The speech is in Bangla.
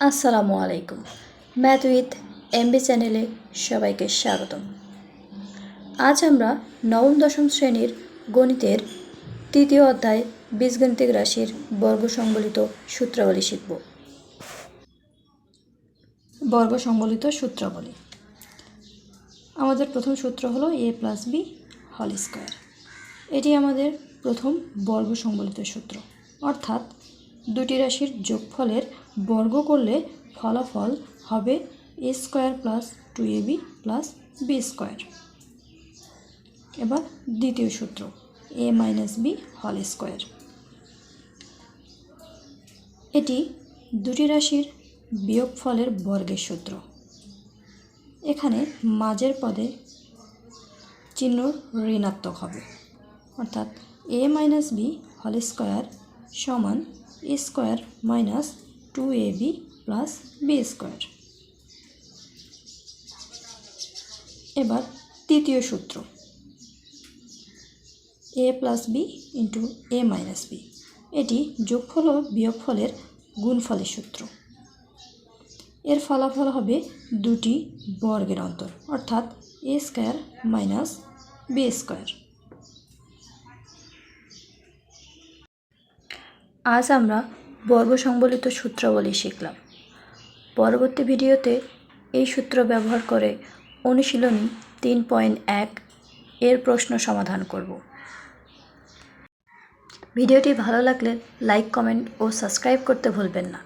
আসসালামু আলাইকুম। ম্যাথ উইথ এমবি চ্যানেলে সবাইকে স্বাগতম। আজ আমরা নবম দশম শ্রেণীর গণিতের তৃতীয় অধ্যায় বীজগণিতিক রাশির বর্গ সংবলিত সূত্রাবলী শিখব। বর্গ সংবলিত সূত্রাবলী। আমাদের প্রথম সূত্র হলো a + b হোল স্কয়ার। এটি আমাদের প্রথম বর্গ সংবলিত সূত্র, অর্থাৎ দুটি রাশির যোগফলের বর্গ করলে ফলাফল হবে a² + 2ab + b²। এবার দ্বিতীয় সূত্র a - b হোল স্কয়ার। এটি দুটি রাশির বিয়োগফলের বর্গের সূত্র। এখানে মাঝের পদে চিহ্ন ঋণাত্মক হবে, অর্থাৎ a - b হোল স্কয়ার সমান a² - 2ab + b²। এবার তৃতীয় সূত্র a + b × a - b। এটি যোগফল ও বিয়োগফলের গুণফলের সূত্র। এর ফলাফল হবে দুটি বর্গের অন্তর, অর্থাৎ a² - b²। আজ আমরা বর্গ সংবলিত সূত্রাবলী শিখলাম। পরবর্তী ভিডিওতে এই সূত্র ব্যবহার করে অনুশীলনী 3.1 এর প্রশ্ন সমাধান করব। ভিডিওটি ভালো লাগলে লাইক, কমেন্ট ও সাবস্ক্রাইব করতে ভুলবেন না।